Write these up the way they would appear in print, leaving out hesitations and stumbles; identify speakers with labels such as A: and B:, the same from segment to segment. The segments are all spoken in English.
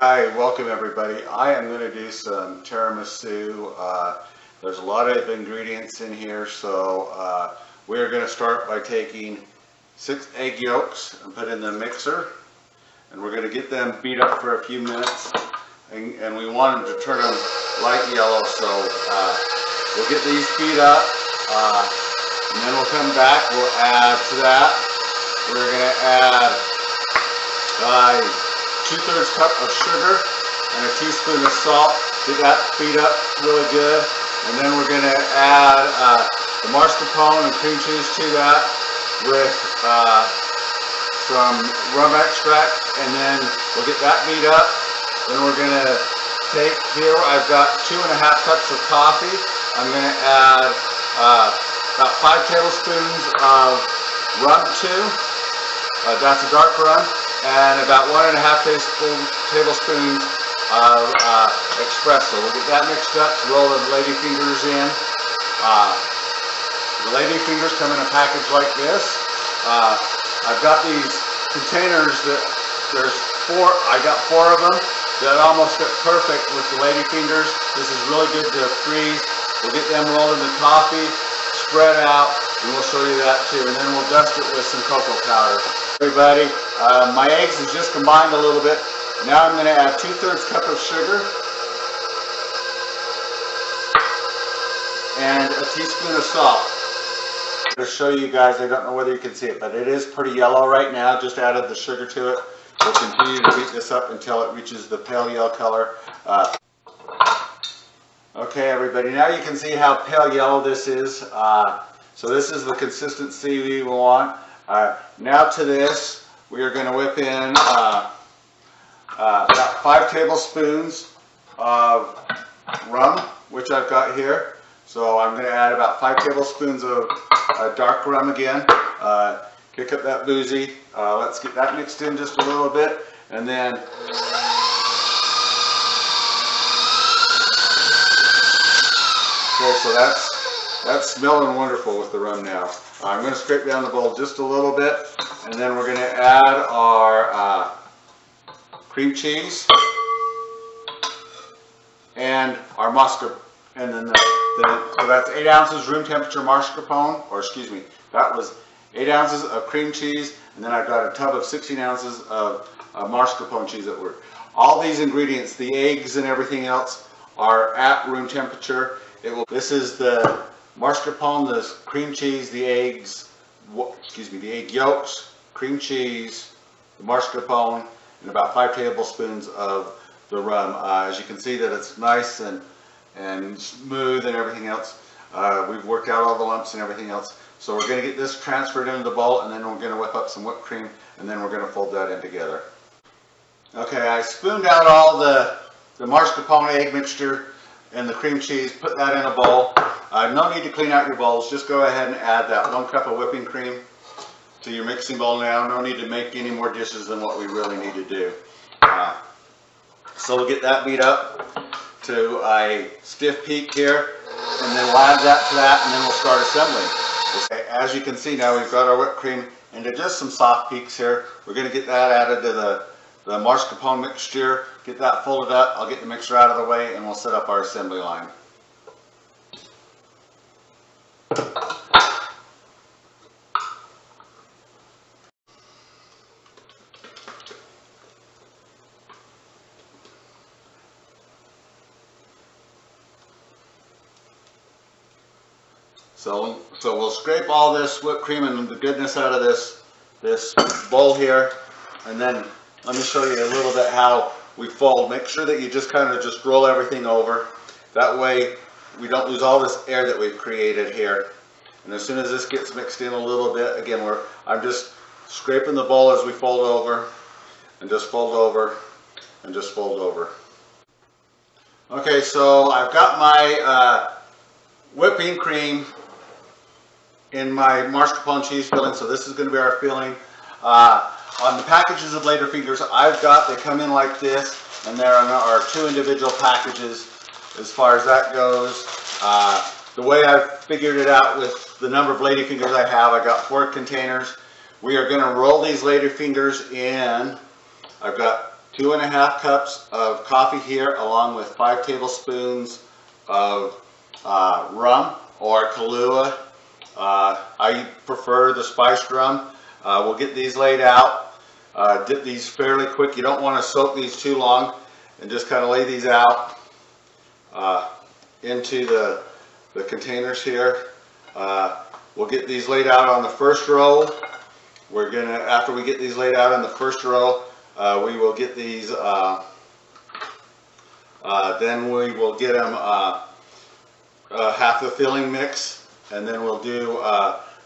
A: Hi, welcome everybody. I am going to do some tiramisu. There's a lot of ingredients in here, so we're going to start by taking 6 egg yolks and put in the mixer, and we're going to get them beat up for a few minutes, and we want them to turn them light yellow. So we'll get these beat up, and then we'll come back. We'll add to that. We're going to add 2/3 cup of sugar and a teaspoon of salt. Get that beat up really good, and then we're going to add the mascarpone and cream cheese to that with some rum extract, and then we'll get that beat up. Then we're going to take here, I've got 2.5 cups of coffee. I'm going to add about 5 tablespoons of rum too. That's a dark rum. And about 1.5 tablespoons of espresso. We'll get that mixed up, roll the lady fingers in. The lady fingers come in a package like this. I've got these containers that I got 4 of them that almost fit perfect with the lady fingers. This is really good to freeze. We'll get them rolled in the coffee, spread out, and we'll show you that too. And then we'll dust it with some cocoa powder. Everybody, my eggs is just combined a little bit. Now I'm going to add 2/3 cup of sugar and a teaspoon of salt. To show you guys, I don't know whether you can see it, but it is pretty yellow right now. Just added the sugar to it. We'll continue to beat this up until it reaches the pale yellow color. Okay, everybody, now you can see how pale yellow this is. So this is the consistency we want. Now to this, we are going to whip in about 5 tablespoons of rum, which I've got here. So I'm going to add about 5 tablespoons of dark rum again. Kick up that boozy. Let's get that mixed in just a little bit, and then okay, so that's smelling wonderful with the rum now. I'm going to scrape down the bowl just a little bit, and then we're going to add our cream cheese and our mascarpone, and then so that's 8 ounces room temperature mascarpone, or excuse me, that was 8 ounces of cream cheese, and then I've got a tub of 16 ounces of mascarpone cheese at work. All these ingredients, the eggs and everything else, are at room temperature. This is the mascarpone, the cream cheese, the eggs, the egg yolks, cream cheese, the mascarpone, and about 5 tablespoons of the rum. As you can see that it's nice and smooth and everything else. We've worked out all the lumps and everything else. So we're going to get this transferred into the bowl, and then we're going to whip up some whipped cream, and then we're going to fold that in together. Okay, I spooned out all the mascarpone egg mixture and the cream cheese, put that in a bowl. No need to clean out your bowls, just go ahead and add that 1 cup of whipping cream to your mixing bowl now. No need to make any more dishes than what we really need to do. So we'll get that beat up to a stiff peak here, and then we'll add that to that, and then we'll start assembling. Okay, as you can see now, we've got our whipped cream into just some soft peaks here. We're going to get that added to the mascarpone mixture, get that folded up. I'll get the mixer out of the way, and we'll set up our assembly line. So we'll scrape all this whipped cream and the goodness out of this bowl here, and then let me show you a little bit how we fold. Make sure that you just kind of just roll everything over. That way we don't lose all this air that we've created here. And as soon as this gets mixed in a little bit, again, I'm just scraping the bowl as we fold over, and just fold over, and just fold over. Okay, so I've got my whipping cream in my mascarpone cheese filling, so this is going to be our filling. On the packages of Lady Fingers they come in like this, and there are 2 individual packages as far as that goes. The way I've figured it out with the number of Lady Fingers I have, I got 4 containers. We are going to roll these Lady Fingers in. I've got 2.5 cups of coffee here, along with 5 tablespoons of rum or Kahlua. I prefer the spiced rum. We'll get these laid out. Dip these fairly quick. You don't want to soak these too long, and just kind of lay these out into the containers here. We'll get these laid out on the first row. After we get these laid out in the first row, we will get these, then we will get them half the filling mix, and then we'll do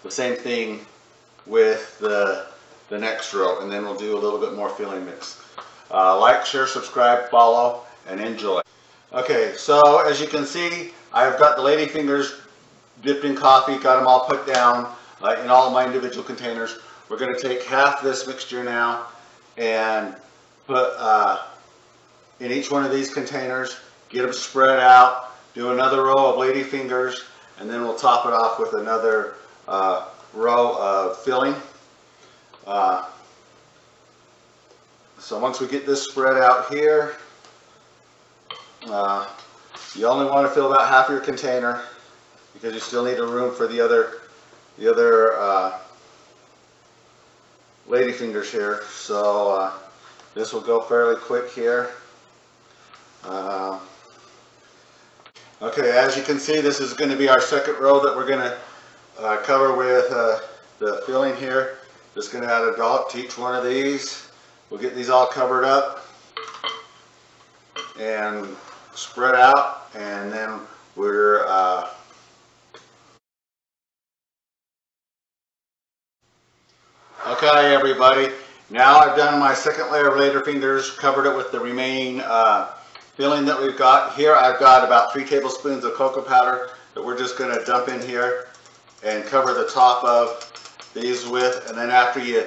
A: the same thing with the next row, and then we'll do a little bit more filling mix. Like, share, subscribe, follow, and enjoy. Okay, so as you can see, I've got the lady fingers dipped in coffee, got them all put down in all of my individual containers. We're going to take half this mixture now and put in each one of these containers, get them spread out, do another row of lady fingers, and then we'll top it off with another row of filling. So once we get this spread out here, you only want to fill about half your container, because you still need a room for the other lady fingers here. So this will go fairly quick here. Okay, as you can see, this is going to be our second row that we're going to cover with the filling here. Just going to add a dollop to each one of these. We'll get these all covered up and spread out, and then we're okay, everybody. Now I've done my second layer of lady fingers, covered it with the remaining filling that we've got. Here I've got about 3 tablespoons of cocoa powder that we're just going to dump in here and cover the top of these with. And then after you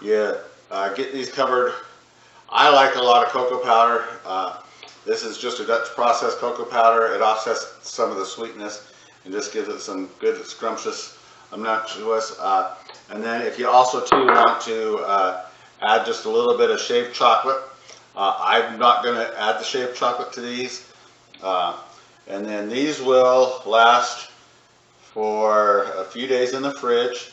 A: get these covered, I like a lot of cocoa powder. This is just a Dutch processed cocoa powder. It offsets some of the sweetness and just gives it some good scrumptious, obnoxious. And then if you also too want to add just a little bit of shaved chocolate, I'm not going to add the shaved chocolate to these. And then these will last for a few days in the fridge,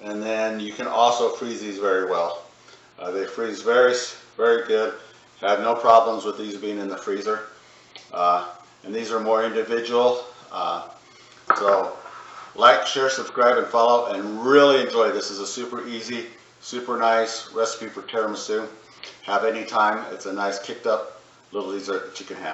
A: and then you can also freeze these very well. They freeze very, very good. Had no problems with these being in the freezer. And these are more individual. So like, share, subscribe, and follow, and really enjoy. This is a super easy, super nice recipe for tiramisu. Have any time. It's a nice kicked up little dessert that you can have.